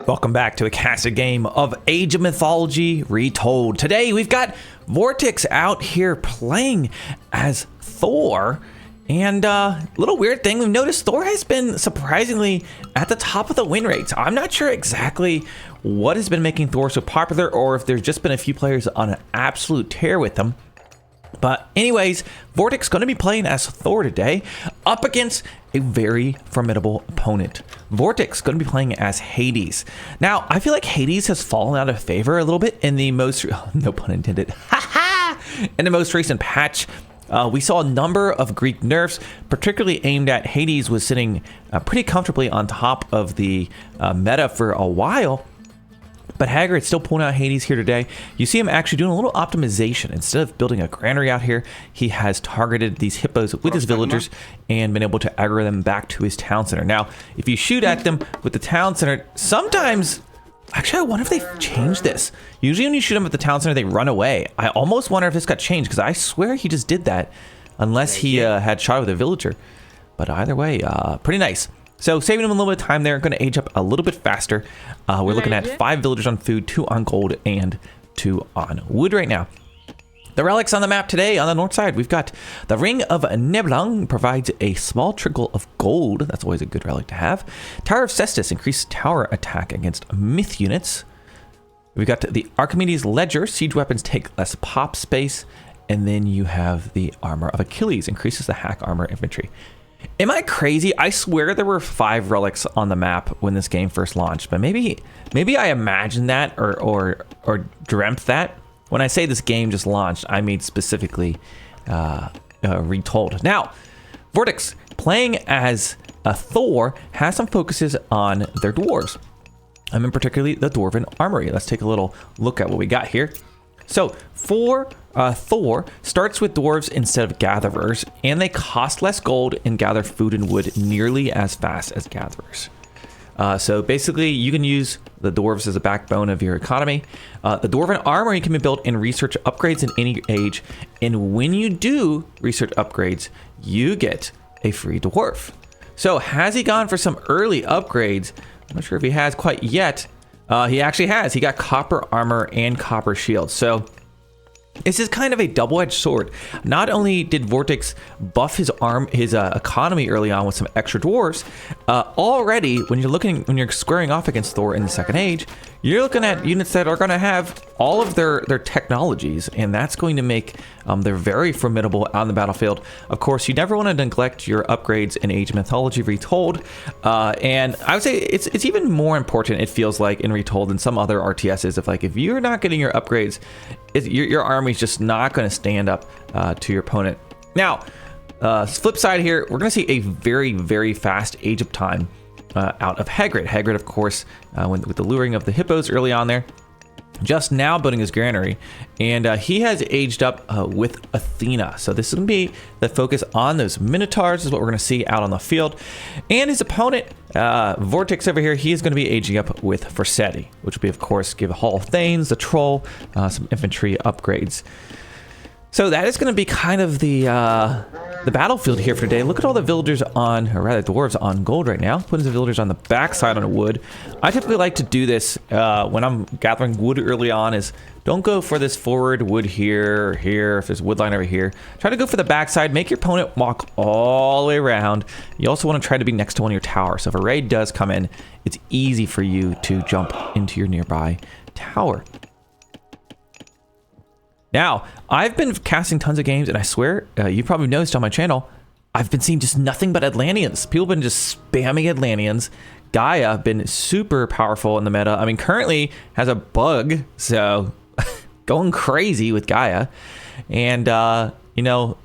Welcome back to a casted game of Age of Mythology Retold. Today we've got VortiX out here playing as Thor. And little weird thing, we've noticed Thor has been surprisingly at the top of the win rates. I'm not sure exactly what has been making Thor so popular or if there's just been a few players on an absolute tear with them. But anyways, VortiX going to be playing as Thor today up against a very formidable opponent. VortiX going to be playing as Hades. Now, I feel like Hades has fallen out of favor a little bit in the most, no pun intended, in the most recent patch. We saw a number of Greek nerfs, particularly aimed at Hades, was sitting pretty comfortably on top of the meta for a while. But Hagrit's still pulling out Hades here today. You see him actually doing a little optimization. Instead of building a granary out here, he has targeted these hippos with his villagers and been able to aggro them back to his town center. Now, if you shoot at them with the town center, sometimes... Actually, I wonder if they've changed this. Usually when you shoot them at the town center, they run away. I almost wonder if this got changed, because I swear he just did that, unless he had shot with a villager. But either way, pretty nice. So saving him a little bit of time there, going to age up a little bit faster. We're looking at 5 villagers on food, 2 on gold, and 2 on wood right now. The relics on the map today, on the north side, we've got the Ring of Neblang, provides a small trickle of gold. That's always a good relic to have. Tower of Cestus, increased tower attack against myth units. We've got the Archimedes Ledger, siege weapons take less pop space. And then you have the Armor of Achilles, increases the hack armor infantry. Am I crazy? I swear there were 5 relics on the map when this game first launched, but maybe I imagined that or dreamt that. When I say this game just launched, I mean specifically Retold. Now, VortiX playing as Thor has some focuses on their dwarves. I mean particularly the Dwarven Armory. Let's take a little look at what we got here. So for Thor starts with dwarves instead of gatherers, and they cost less gold and gather food and wood nearly as fast as gatherers. So basically you can use the dwarves as a backbone of your economy. The Dwarven Armory can be built in research upgrades in any age, and when you do research upgrades, you get a free dwarf. So has he gone for some early upgrades? I'm not sure if he has quite yet. He actually has. He got copper armor and copper shield. So this is kind of a double-edged sword. Not only did VortiX buff his economy early on with some extra dwarves, already when you're squaring off against Thor in the second age, you're looking at units that are going to have all of their technologies, and that's going to make them very formidable out on the battlefield. Of course, you never want to neglect your upgrades in Age of Mythology Retold, and I would say it's even more important, it feels like, in Retold than some other RTSs. If you're not getting your upgrades, your army's just not going to stand up to your opponent. Now, flip side here, we're going to see a very, very fast age of time out of Hagrit. Hagrit, of course, with the luring of the hippos early on there, just now building his granary, and he has aged up with Athena. So this is going to be the focus on those minotaurs, is what we're going to see out on the field. And his opponent, VortiX over here, he is going to be aging up with Forseti, which will be, of course, give Hall of Thanes, the troll, some infantry upgrades. So that is going to be kind of the battlefield here for today. Look at all the villagers on, or rather dwarves on gold right now. Putting the villagers on the backside on wood. I typically like to do this when I'm gathering wood early on, is don't go for this forward wood here or here, if there's wood line over here. Try to go for the backside, make your opponent walk all the way around. You also want to try to be next to one of your towers. So if a raid does come in, it's easy for you to jump into your nearby tower. Now, I've been casting tons of games, and I swear, you probably noticed on my channel, I've been seeing just nothing but Atlanteans. People have been just spamming Atlanteans. Gaia been super powerful in the meta. I mean, currently has a bug, so going crazy with Gaia. And, you know,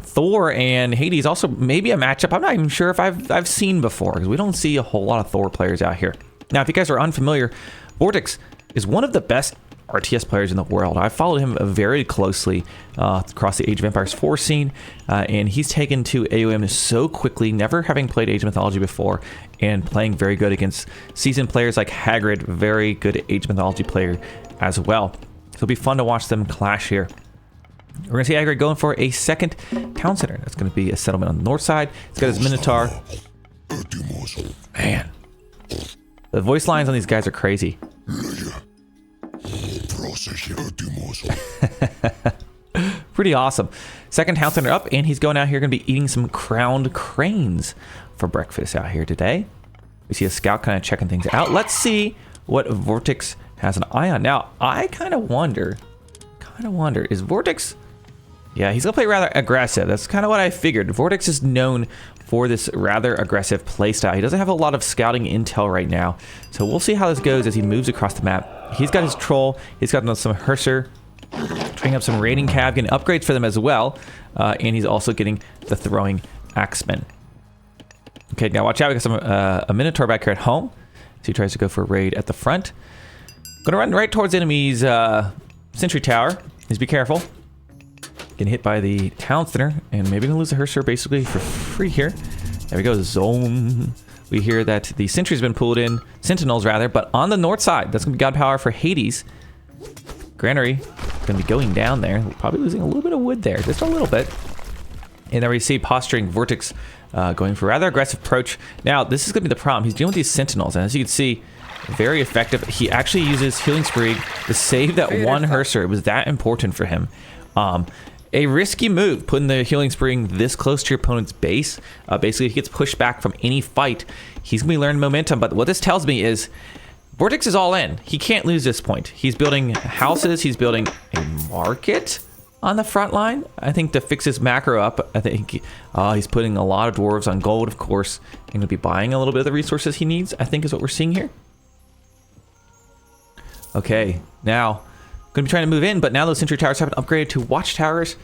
Thor and Hades also maybe a matchup I'm not even sure if I've seen before, because we don't see a whole lot of Thor players out here. Now, if you guys are unfamiliar, VortiX is one of the best RTS players in the world. I followed him very closely across the Age of Empires 4 scene, and he's taken to AoM so quickly, never having played Age of Mythology before, and playing very good against seasoned players like Hagrit, very good Age of Mythology player as well. So it'll be fun to watch them clash here. We're going to see Hagrit going for a second town center. That's going to be a settlement on the north side. He's got his Minotaur. Man. The voice lines on these guys are crazy. Pretty awesome. Second house hunter up, and he's going out here, going to be eating some crowned cranes for breakfast out here today. We see a scout kind of checking things out. Let's see what VortiX has an eye on. Now, I kind of wonder, is VortiX... Yeah, he's going to play rather aggressive. That's kind of what I figured. VortiX is known for this rather aggressive playstyle. He doesn't have a lot of scouting intel right now. So we'll see how this goes as he moves across the map. He's got his troll. He's got some Herser. Training up some raiding cav, getting upgrades for them as well. And he's also getting the throwing axemen. Okay, now watch out. We got some a Minotaur back here at home. So he tries to go for a raid at the front. Gonna run right towards enemy's sentry tower. Just be careful. Getting hit by the town center, and maybe gonna lose the Herser basically for free here. There we go, zone. We hear that the sentry's been pulled in, sentinels rather, but on the north side, that's gonna be god power for Hades. Granary gonna be going down there, probably losing a little bit of wood there, just a little bit. And then we see posturing VortiX going for a rather aggressive approach. Now, this is gonna be the problem. He's dealing with these sentinels, and as you can see, very effective. He actually uses Healing Spree to save that one Herser. It was that important for him. A risky move, putting the Healing Spree this close to your opponent's base. Basically, if he gets pushed back from any fight, he's going to be learning momentum. But what this tells me is VortiX is all in. He can't lose this point. He's building houses. He's building a market on the front line, I think, to fix his macro up. I think he's putting a lot of dwarves on gold, of course. He's going to be buying a little bit of the resources he needs, I think is what we're seeing here. Okay, now... Going to be trying to move in, but now those sentry towers have been upgraded to watchtowers.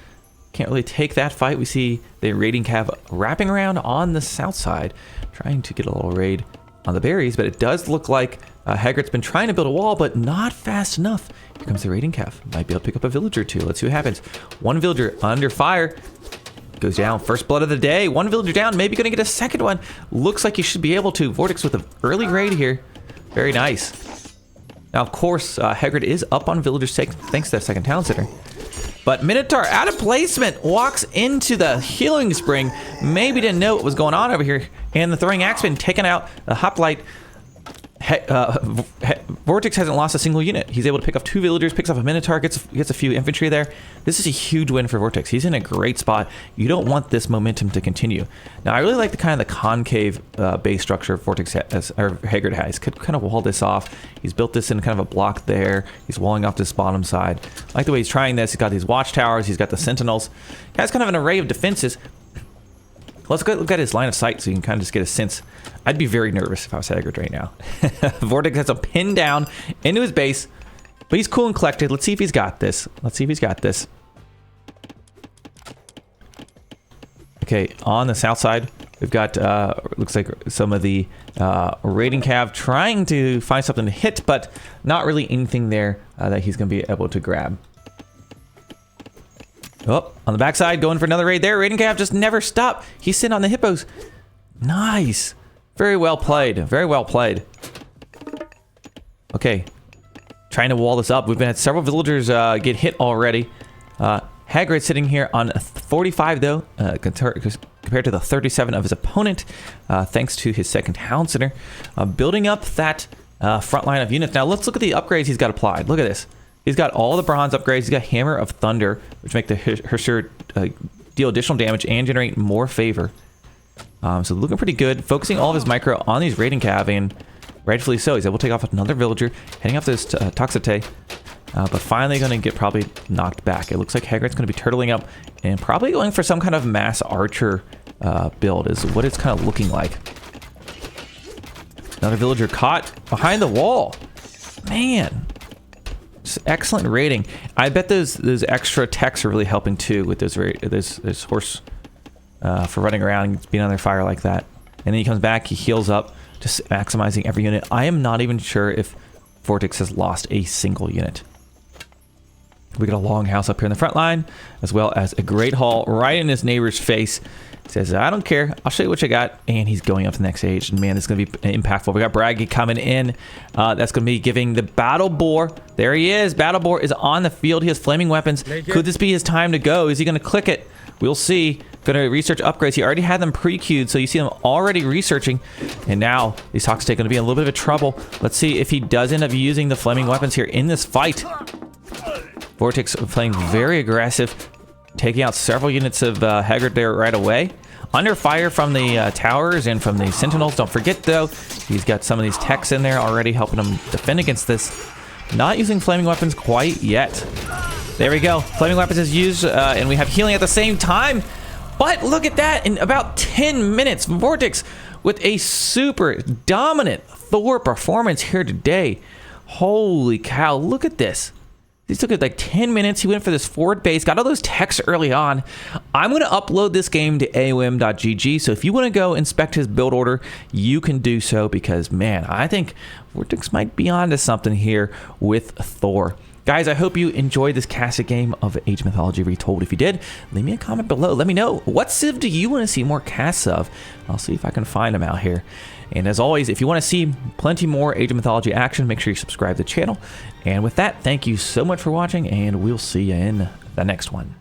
Can't really take that fight. We see the raiding cav wrapping around on the south side, trying to get a little raid on the berries, but it does look like Hagrit's been trying to build a wall, but not fast enough. Here comes the raiding cav. Might be able to pick up a villager or two. Let's see what happens. One villager under fire. Goes down. First blood of the day. One villager down. Maybe going to get a second one. Looks like he should be able to. VortiX with an early raid here. Very nice. Now, of course, Hagrit is up on villagers thanks to that second town center. But Minotaur, out of placement, walks into the healing spring. Maybe didn't know what was going on over here. And the throwing axeman taking out the hoplite. VortiX hasn't lost a single unit. He's able to pick up 2 villagers, picks up a Minotaur, gets a few infantry there. This is a huge win for VortiX. He's in a great spot. You don't want this momentum to continue. Now, I really like the kind of the concave base structure VortiX has, or Hagrit has. Could kind of wall this off. He's built this in kind of a block there. He's walling off this bottom side. I like the way he's trying this. He's got these watchtowers. He's got the sentinels. He has kind of an array of defenses. Let's go look at his line of sight so you can kind of just get a sense. I'd be very nervous if I was Hagrit right now. VortiX has a pin down into his base, but he's cool and collected. Let's see if he's got this. Okay, on the south side, we've got, looks like some of the raiding cav trying to find something to hit, but not really anything there that he's going to be able to grab. Oh, on the backside, going for another raid there. Raiding cav just never stop. He's sitting on the hippos. Nice. Very well played. Very well played. Okay. Trying to wall this up. We've had several villagers get hit already. Hagrid sitting here on 45, though, compared to the 37 of his opponent, thanks to his second hound center. Building up that front line of units. Now, let's look at the upgrades he's got applied. Look at this. He's got all the bronze upgrades. He's got Hammer of Thunder, which make the Herser deal additional damage and generate more favor. So looking pretty good. Focusing all of his micro on these raiding cav, and rightfully so. He's able to take off another villager, heading up this Toxite, but finally going to get probably knocked back. It looks like Hagrit's going to be turtling up and probably going for some kind of mass archer build is what it's kind of looking like. Another villager caught behind the wall. Man. Excellent raiding. I bet those extra techs are really helping too with those horse for running around and being under fire like that. And then he comes back, he heals up, just maximizing every unit. I am not even sure if VortiX has lost a single unit. We got a long house up here in the front line, as well as a great haul right in his neighbor's face. Says, I don't care. I'll show you what you got. And he's going up to the next age. And man, this is going to be impactful. We got Braggy coming in. That's going to be giving the Battle Boar. There he is. Battle Boar is on the field. He has flaming weapons. Could this be his time to go? Is he going to click it? We'll see. Gonna research upgrades. He already had them pre-queued, so you see them already researching. And now these Hoxtake gonna be in a little bit of trouble. Let's see if he does end up using the flaming weapons here in this fight. VortiX playing very aggressive, taking out several units of Hagrit there right away. Under fire from the towers and from the sentinels. Don't forget, though, he's got some of these techs in there already helping him defend against this. Not using flaming weapons quite yet. There we go. Flaming weapons is used, and we have healing at the same time. But look at that. In about 10 minutes, VortiX with a super dominant Thor performance here today. Holy cow, look at this. This took it like 10 minutes. He went for this forward base, got all those techs early on. I'm going to upload this game to AoM.gg, so if you want to go inspect his build order, you can do so because, man, I think VortiX might be onto something here with Thor. Guys, I hope you enjoyed this casted game of Age of Mythology Retold. If you did, leave me a comment below. Let me know, what civ do you want to see more casts of? I'll see if I can find them out here. And as always, if you want to see plenty more Age of Mythology action, make sure you subscribe to the channel. And with that, thank you so much for watching, and we'll see you in the next one.